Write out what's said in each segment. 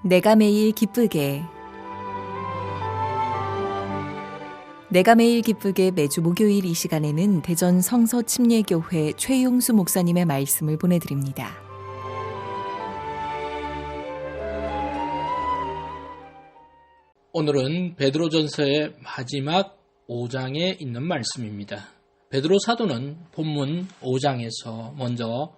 내가 매일 기쁘게 매주 목요일 이 시간에는 대전 성서침례교회 최용수 목사님의 말씀을 보내드립니다. 오늘은 베드로전서의 마지막 5장에 있는 말씀입니다. 베드로 사도는 본문 5장에서 먼저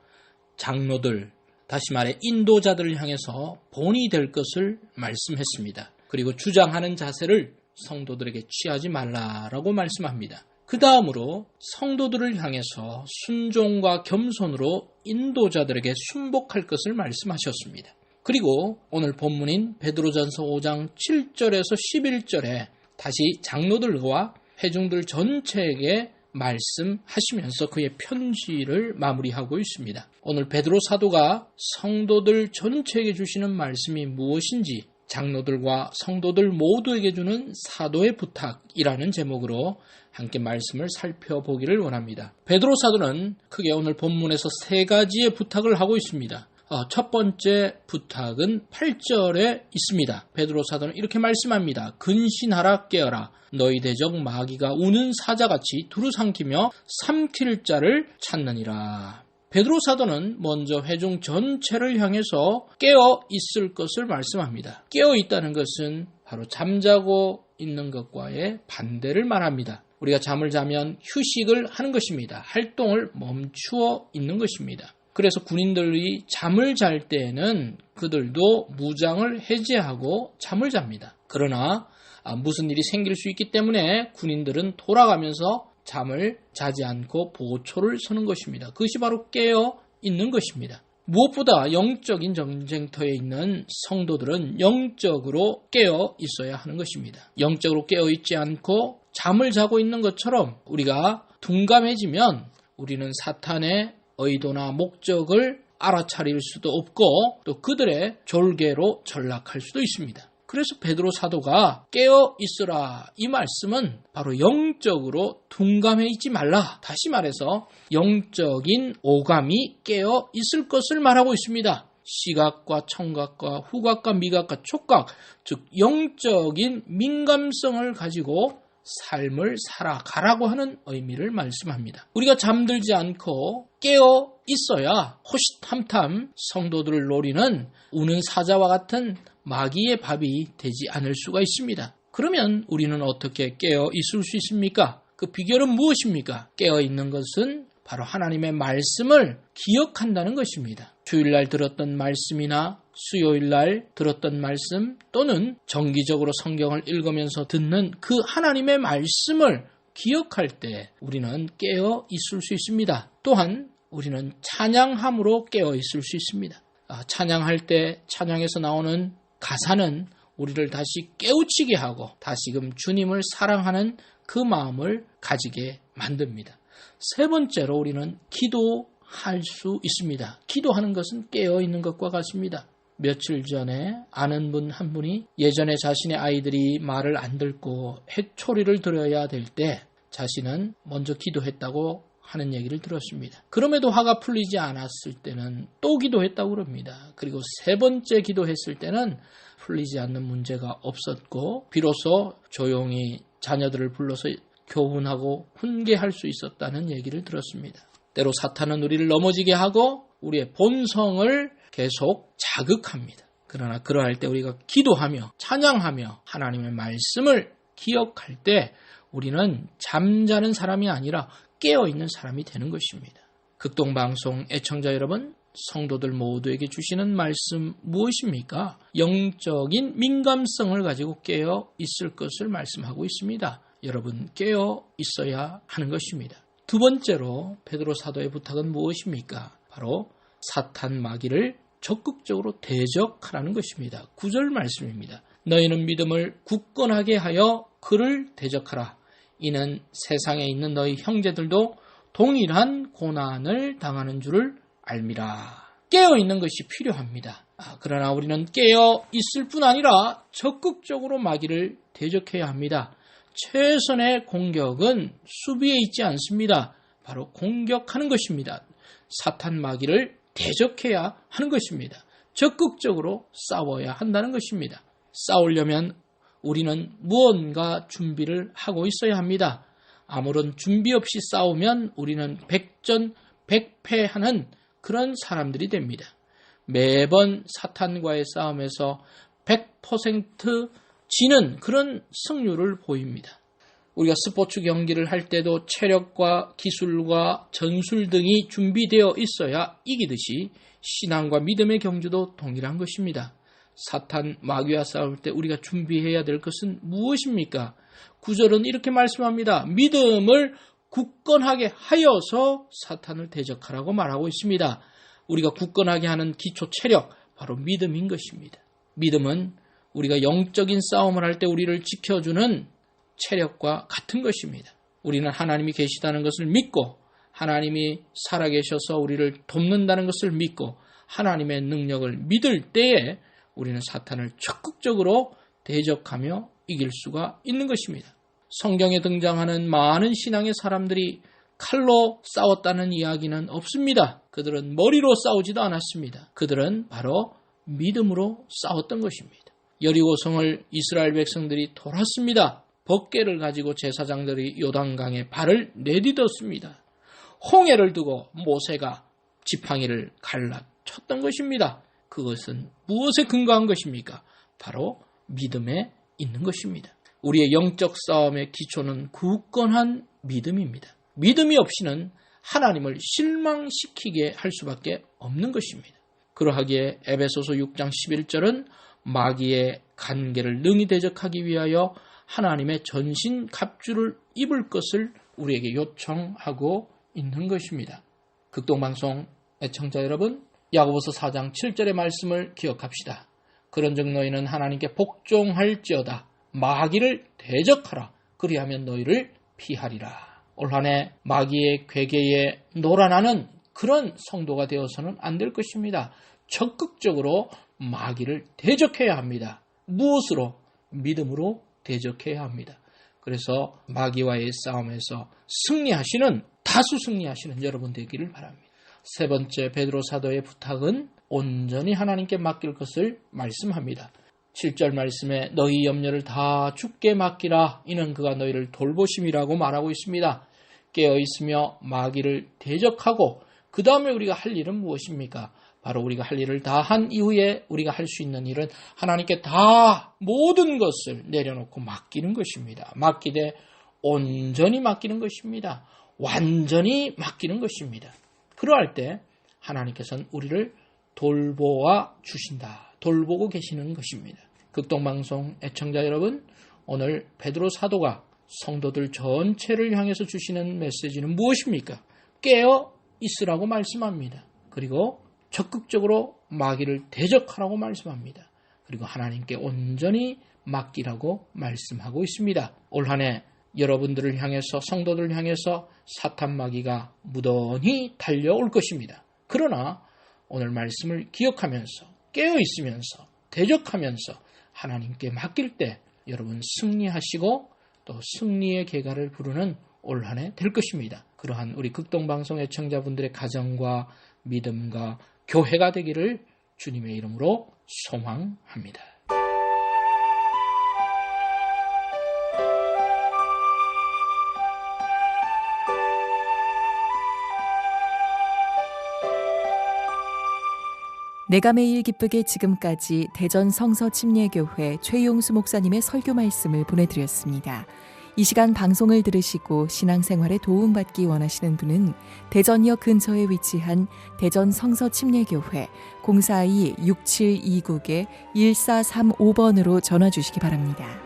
장로들, 다시 말해 인도자들을 향해서 본이 될 것을 말씀했습니다. 그리고 주장하는 자세를 성도들에게 취하지 말라라고 말씀합니다. 그 다음으로 성도들을 향해서 순종과 겸손으로 인도자들에게 순복할 것을 말씀하셨습니다. 그리고 오늘 본문인 베드로전서 5장 7절에서 11절에 다시 장로들과 회중들 전체에게 말씀하시면서 그의 편지를 마무리하고 있습니다. 오늘 베드로 사도가 성도들 전체에게 주시는 말씀이 무엇인지 장로들과 성도들 모두에게 주는 사도의 부탁이라는 제목으로 함께 말씀을 살펴보기를 원합니다. 베드로 사도는 크게 오늘 본문에서 세 가지의 부탁을 하고 있습니다. 첫 번째 부탁은 8절에 있습니다. 베드로 사도는 이렇게 말씀합니다. 근신하라 깨어라. 너희 대적 마귀가 우는 사자같이 두루 삼키며 삼킬 자를 찾느니라. 베드로 사도는 먼저 회중 전체를 향해서 깨어 있을 것을 말씀합니다. 깨어 있다는 것은 바로 잠자고 있는 것과의 반대를 말합니다. 우리가 잠을 자면 휴식을 하는 것입니다. 활동을 멈추어 있는 것입니다. 그래서 군인들이 잠을 잘 때에는 그들도 무장을 해제하고 잠을 잡니다. 그러나 무슨 일이 생길 수 있기 때문에 군인들은 돌아가면서 잠을 자지 않고 보초를 서는 것입니다. 그것이 바로 깨어 있는 것입니다. 무엇보다 영적인 전쟁터에 있는 성도들은 영적으로 깨어 있어야 하는 것입니다. 영적으로 깨어 있지 않고 잠을 자고 있는 것처럼 우리가 둔감해지면 우리는 사탄의 의도나 목적을 알아차릴 수도 없고 또 그들의 졸개로 전락할 수도 있습니다. 그래서 베드로 사도가 깨어 있으라 이 말씀은 바로 영적으로 둔감해 있지 말라. 다시 말해서 영적인 오감이 깨어 있을 것을 말하고 있습니다. 시각과 청각과 후각과 미각과 촉각, 즉 영적인 민감성을 가지고 삶을 살아가라고 하는 의미를 말씀합니다. 우리가 잠들지 않고 깨어 있어야 호시탐탐 성도들을 노리는 우는 사자와 같은 마귀의 밥이 되지 않을 수가 있습니다. 그러면 우리는 어떻게 깨어 있을 수 있습니까? 그 비결은 무엇입니까? 깨어 있는 것은 바로 하나님의 말씀을 기억한다는 것입니다. 주일날 들었던 말씀이나 수요일날 들었던 말씀 또는 정기적으로 성경을 읽으면서 듣는 그 하나님의 말씀을 기억할 때 우리는 깨어 있을 수 있습니다. 또한 우리는 찬양함으로 깨어 있을 수 있습니다. 찬양할 때 찬양에서 나오는 가사는 우리를 다시 깨우치게 하고 다시금 주님을 사랑하는 그 마음을 가지게 만듭니다. 세 번째로 우리는 기도할 수 있습니다. 기도하는 것은 깨어있는 것과 같습니다. 며칠 전에 아는 분 한 분이 예전에 자신의 아이들이 말을 안 듣고 해초리를 들어야 될 때 자신은 먼저 기도했다고 하는 얘기를 들었습니다. 그럼에도 화가 풀리지 않았을 때는 또 기도했다고 그럽니다. 그리고 세 번째 기도했을 때는 풀리지 않는 문제가 없었고 비로소 조용히 자녀들을 불러서 교훈하고 훈계할 수 있었다는 얘기를 들었습니다. 때로 사탄은 우리를 넘어지게 하고 우리의 본성을 계속 자극합니다. 그러나 그러할 때 우리가 기도하며 찬양하며 하나님의 말씀을 기억할 때 우리는 잠자는 사람이 아니라 깨어있는 사람이 되는 것입니다. 극동방송 애청자 여러분, 성도들 모두에게 주시는 말씀 무엇입니까? 영적인 민감성을 가지고 깨어 있을 것을 말씀하고 있습니다. 여러분 깨어 있어야 하는 것입니다. 두 번째로 베드로 사도의 부탁은 무엇입니까? 바로 사탄 마귀를 적극적으로 대적하라는 것입니다. 9절 말씀입니다. 너희는 믿음을 굳건하게 하여 그를 대적하라. 이는 세상에 있는 너희 형제들도 동일한 고난을 당하는 줄을 알미라. 깨어있는 것이 필요합니다. 그러나 우리는 깨어 있을 뿐 아니라 적극적으로 마귀를 대적해야 합니다. 최선의 공격은 수비에 있지 않습니다. 바로 공격하는 것입니다. 사탄 마귀를 대적해야 하는 것입니다. 적극적으로 싸워야 한다는 것입니다. 싸우려면 우리는 무언가 준비를 하고 있어야 합니다. 아무런 준비 없이 싸우면 우리는 백전백패하는 그런 사람들이 됩니다. 매번 사탄과의 싸움에서 100% 지는 그런 승률을 보입니다. 우리가 스포츠 경기를 할 때도 체력과 기술과 전술 등이 준비되어 있어야 이기듯이 신앙과 믿음의 경주도 동일한 것입니다. 사탄 마귀와 싸울 때 우리가 준비해야 될 것은 무엇입니까? 구절은 이렇게 말씀합니다. 믿음을 굳건하게 하여서 사탄을 대적하라고 말하고 있습니다. 우리가 굳건하게 하는 기초 체력, 바로 믿음인 것입니다. 믿음은 우리가 영적인 싸움을 할 때 우리를 지켜주는 체력과 같은 것입니다. 우리는 하나님이 계시다는 것을 믿고 하나님이 살아계셔서 우리를 돕는다는 것을 믿고 하나님의 능력을 믿을 때에 우리는 사탄을 적극적으로 대적하며 이길 수가 있는 것입니다. 성경에 등장하는 많은 신앙의 사람들이 칼로 싸웠다는 이야기는 없습니다. 그들은 머리로 싸우지도 않았습니다. 그들은 바로 믿음으로 싸웠던 것입니다. 여리고성을 이스라엘 백성들이 돌았습니다. 법궤를 가지고 제사장들이 요단강에 발을 내딛었습니다. 홍해를 두고 모세가 지팡이를 갈라쳤던 것입니다. 그것은 무엇에 근거한 것입니까? 바로 믿음에 있는 것입니다. 우리의 영적 싸움의 기초는 굳건한 믿음입니다. 믿음이 없이는 하나님을 실망시키게 할 수밖에 없는 것입니다. 그러하기에 에베소서 6장 11절은 마귀의 간계를 능히 대적하기 위하여 하나님의 전신 갑주를 입을 것을 우리에게 요청하고 있는 것입니다. 극동방송 애청자 여러분, 야고보서 4장 7절의 말씀을 기억합시다. 그런즉 너희는 하나님께 복종할지어다. 마귀를 대적하라. 그리하면 너희를 피하리라. 올 한 해 마귀의 괴계에 놀아나는 그런 성도가 되어서는 안 될 것입니다. 적극적으로 마귀를 대적해야 합니다. 무엇으로? 믿음으로 대적해야 합니다. 그래서 마귀와의 싸움에서 다수 승리하시는 여러분 되기를 바랍니다. 세 번째 베드로 사도의 부탁은 온전히 하나님께 맡길 것을 말씀합니다. 7절 말씀에 너희 염려를 다 주께 맡기라. 이는 그가 너희를 돌보심이라고 말하고 있습니다. 깨어있으며 마귀를 대적하고 그 다음에 우리가 할 일은 무엇입니까? 바로 우리가 할 일을 다 한 이후에 우리가 할 수 있는 일은 하나님께 다 모든 것을 내려놓고 맡기는 것입니다. 맡기되 온전히 맡기는 것입니다. 완전히 맡기는 것입니다. 그러할 때 하나님께서는 우리를 돌보아 주신다. 돌보고 계시는 것입니다. 극동방송 애청자 여러분, 오늘 베드로 사도가 성도들 전체를 향해서 주시는 메시지는 무엇입니까? 깨어 있으라고 말씀합니다. 그리고 적극적으로 마귀를 대적하라고 말씀합니다. 그리고 하나님께 온전히 맡기라고 말씀하고 있습니다. 올 한 해 여러분들을 향해서, 성도들을 향해서 사탄 마귀가 무던히 달려올 것입니다. 그러나 오늘 말씀을 기억하면서 깨어 있으면서 대적하면서 하나님께 맡길 때 여러분 승리하시고 또 승리의 계가를 부르는 올 한 해 될 것입니다. 그러한 우리 극동방송 애청자분들의 가정과 믿음과 교회가 되기를 주님의 이름으로 소망합니다. 내가 매일 기쁘게 지금까지 대전 성서 침례교회 최용수 목사님의 설교 말씀을 보내드렸습니다. 이 시간 방송을 들으시고 신앙생활에 도움받기 원하시는 분은 대전역 근처에 위치한 대전 성서 침례교회 042-6729-1435번으로 전화 주시기 바랍니다.